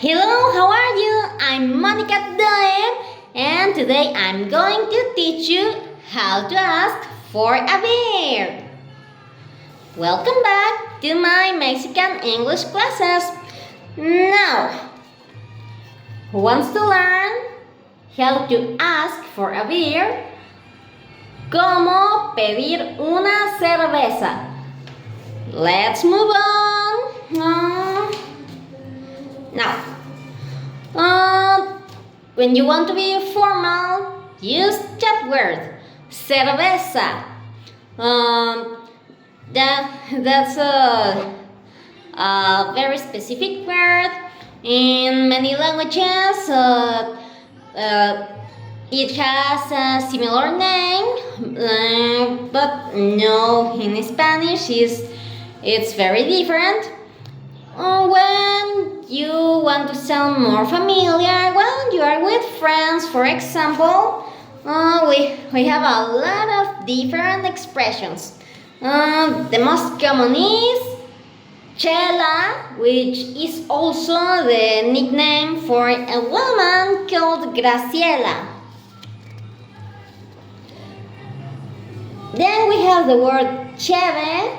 Hello, how are you? I'm Monica Doe, and today I'm going to teach you how to ask for a beer. Welcome back to my Mexican English classes. Now, who wants to learn how to ask for a beer? ¿Cómo pedir una cerveza? Let's move on. Now, when you want to be formal, use that word, cerveza. That's a very specific word. In many languages, it has a similar name, but no, in Spanish it's very different. When you want to sound more familiar, when you are with friends, for example, we have a lot of different expressions. The most common is Chela, which is also the nickname for a woman called Graciela. Then we have the word Cheve.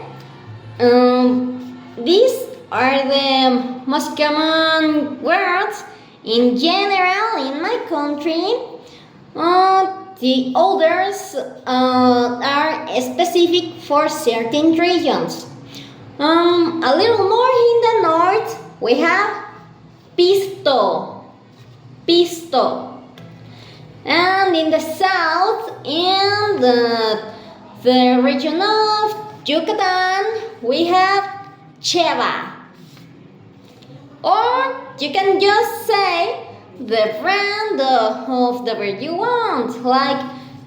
These are the most common words in general in my country. The others are specific for certain regions. A little more in the north, we have pisto. And in the south, in the region of Yucatan, we have cheva. Or you can just say the brand of the beer you want, like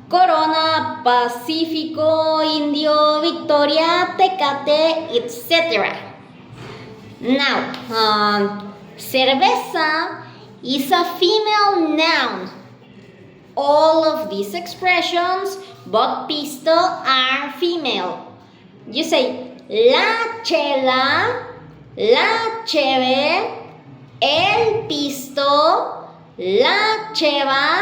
Corona, Pacifico, Indio, Victoria, Tecate, etc. Now, cerveza is a female noun. All of these expressions, but pisto, are female. You say la chela, la cheve, el pisto, la cheva,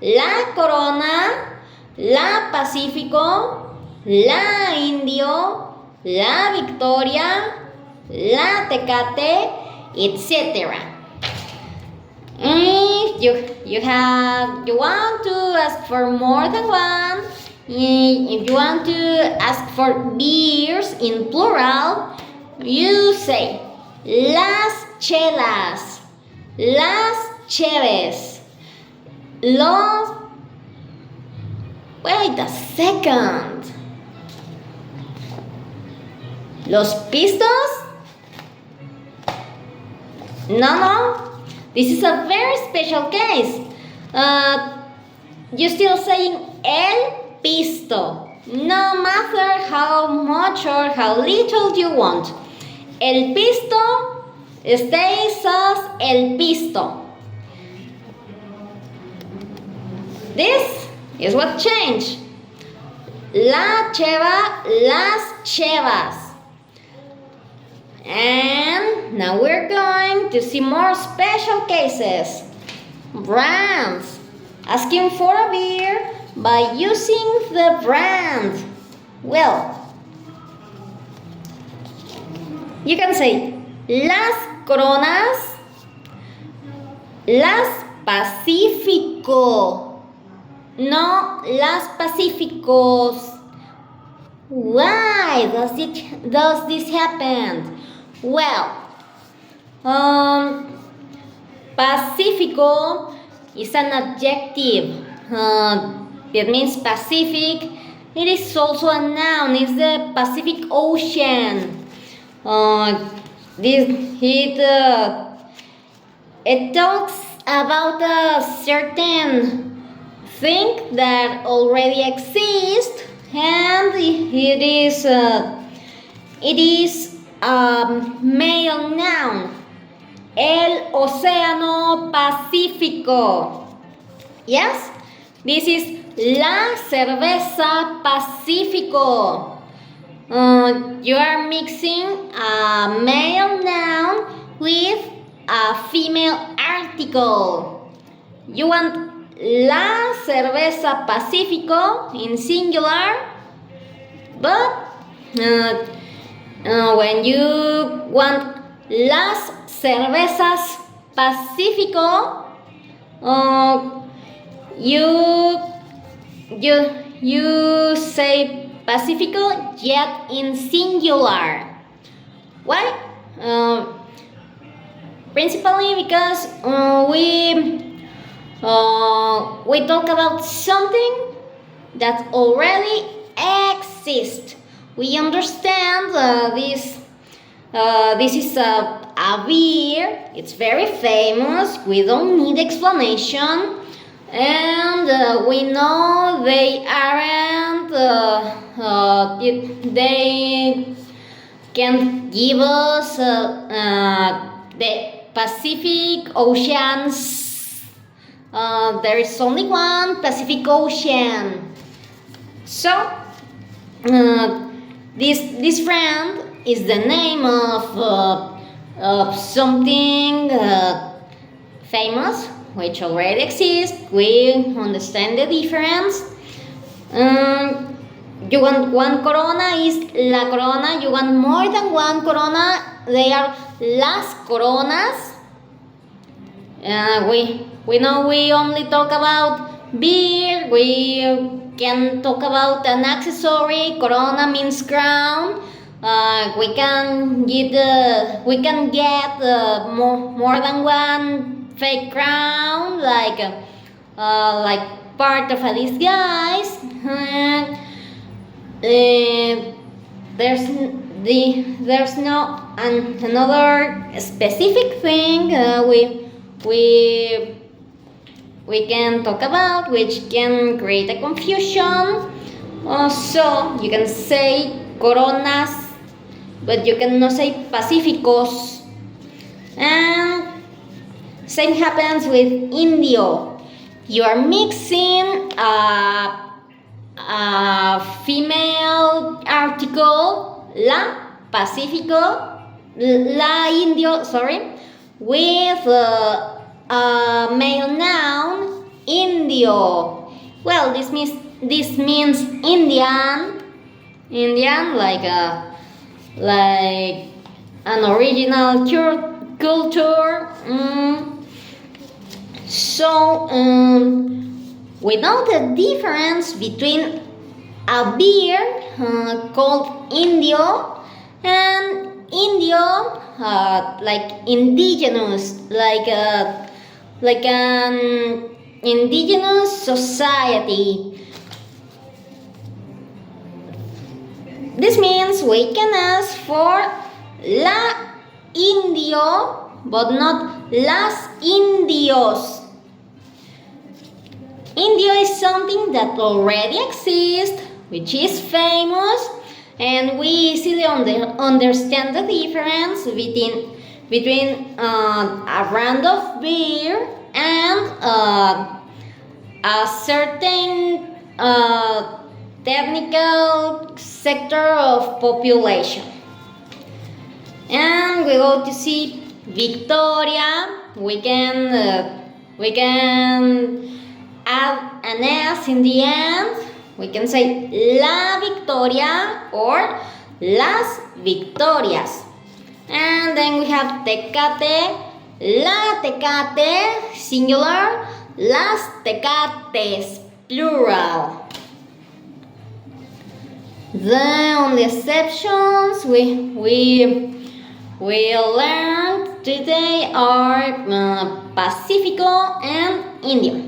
la corona, la pacífico, la indio, la victoria, la tecate, etc. If you want to ask for more than one, if you want to ask for beers in plural, you say las chelas, las cheves, wait a second. Los pistos? No. This is a very special case. You're still saying el pisto, no matter how much or how little you want. El pisto stays as el pisto. This is what changed. La cheva, las chevas. And now we're going to see more special cases. Brands. Asking for a beer by using the brand. Well, you can say Las Coronas, Las Pacífico. No, Las Pacíficos. Why does this happen? Well, Pacífico is an adjective. It means Pacific. It is also a noun. It's the Pacific Ocean. It talks about a certain thing that already exists, and it is a male noun. El Océano Pacífico. Yes, this is La Cerveza Pacífico. You are mixing a male noun with a female article. You want La Cerveza Pacífico in singular, but when you want Las Cervezas Pacífico, you say Pacifico yet in singular. Why? Principally because we talk about something that already exists. We understand this is a beer. It's very famous. We don't need explanation, and we know they aren't. They can give us the Pacific Oceans. There is only one Pacific Ocean. So this friend is the name of something famous which already exists. We understand the difference. You want one Corona is La Corona. You want more than one Corona, they are Las Coronas. We know we only talk about beer. We can talk about an accessory. Corona means crown. We can get more than one fake crown, like part of a disguise. There's no another specific thing we can talk about which can create a confusion. So you can say Coronas, but you cannot say Pacificos. And same happens with Indio. You are mixing a female article, La Pacifico, La Indio, sorry, with a male noun, Indio. Well, this means Indian, like an original culture. So we know the difference between a beer called Indio and Indio, like indigenous, like an indigenous society. This means we can ask for La Indio, but not Las Indios. Indio is something that already exists, which is famous, and we easily understand the difference between a brand of beer and a certain technical sector of population. And we go to see Victoria. We can add an S in the end. We can say La Victoria or Las Victorias. And then we have Tecate, La Tecate, singular, Las Tecates, plural. The only exceptions we learned today are Pacifico and Indio.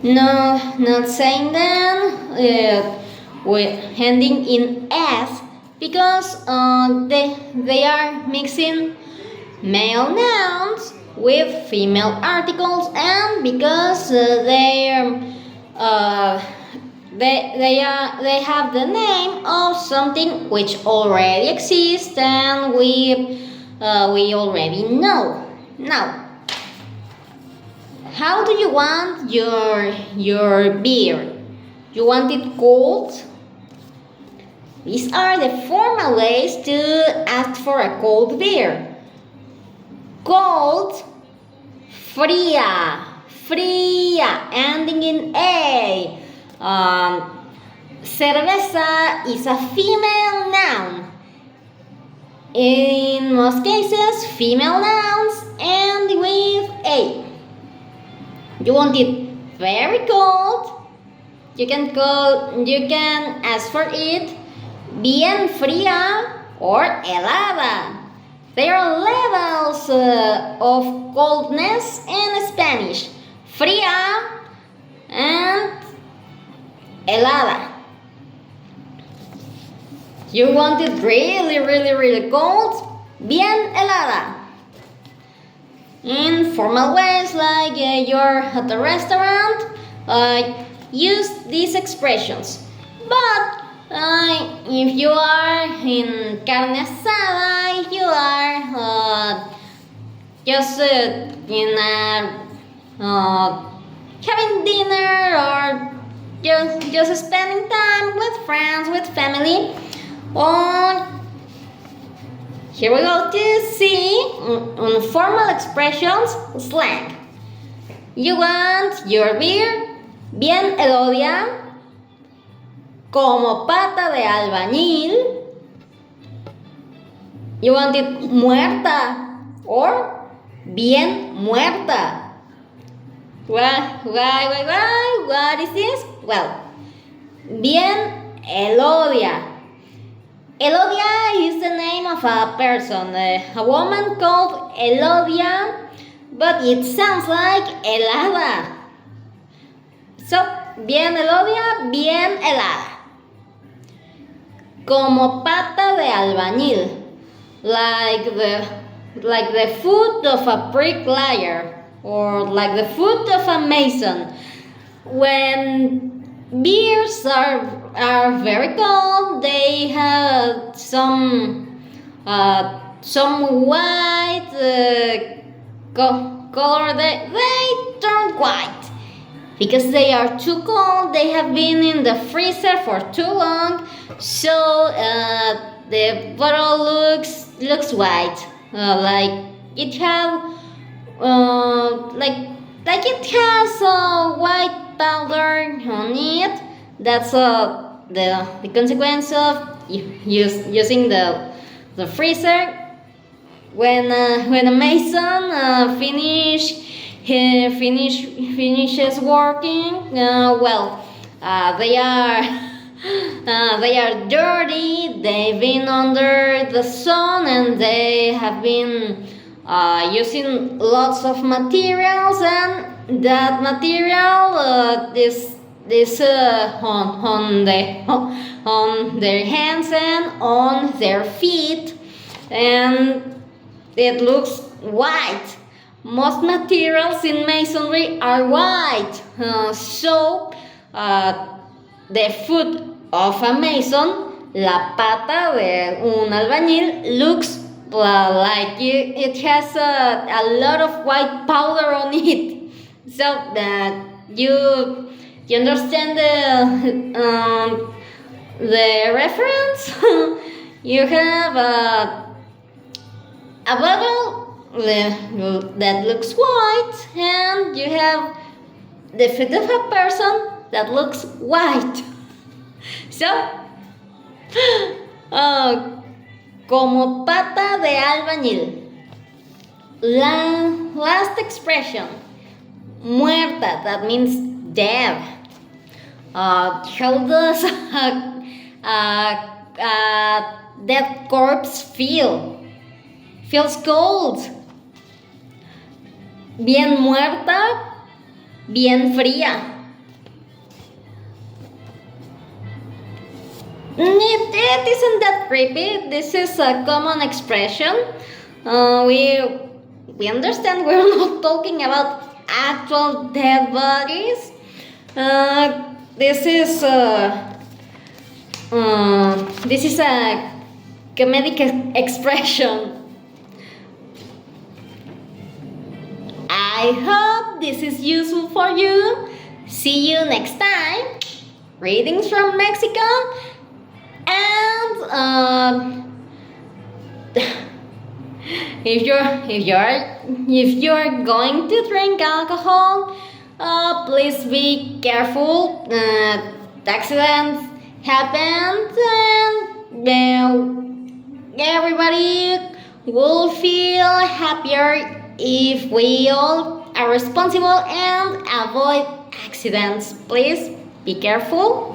No, not saying them with ending in S because they are mixing male nouns with female articles, and because they have the name of something which already exists and we already know. Now, how do you want your beer? You want it cold? These are the formal ways to ask for a cold beer. Cold, fría, fría, ending in A. Cerveza is a female noun. In most cases, female nouns end with A. You want it very cold? You can ask for it bien fría or helada. There are levels of coldness in Spanish. Fría and helada. You want it really, really, really cold? Bien helada. In formal ways, like you're at a restaurant, use these expressions. But if you are in carne asada, if you are just in having dinner or just spending time with friends, with family, here we go to see on formal expressions, slang. You want your beer bien elodia, como pata de albañil. You want it muerta or bien muerta. Why? What is this? Well, bien elodia. Elodia is the name of a person, a woman called Elodia, but it sounds like helada. So, bien Elodia, bien helada. Como pata de albañil, like the foot of a bricklayer or like the foot of a mason. When beers are very cold, they have some white color. They turn white because they are too cold. They have been in the freezer for too long, so the bottle looks white, like it have like it has a white powder on it. That's the consequence of using the freezer. When a mason finishes working, they are dirty. They've been under the sun and they have been using lots of materials, and that material is on their hands and on their feet, and it looks white. Most materials in masonry are white, so the foot of a mason, la pata de un albañil, looks like it has a lot of white powder on it. So you understand the reference? You have a bottle that looks white, and you have the foot of a person that looks white. So, como pata de albañil. Last expression, muerta, that means dead. How does a dead corpse feel? Feels cold. Bien muerta, bien fría. It isn't that creepy. This is a common expression. We understand we're not talking about actual dead bodies. This is a comedic expression. I hope this is useful for you. See you next time. Greetings from Mexico. And if you're going to drink alcohol, please be careful. Accidents happen, and everybody will feel happier if we all are responsible and avoid accidents. Please be careful.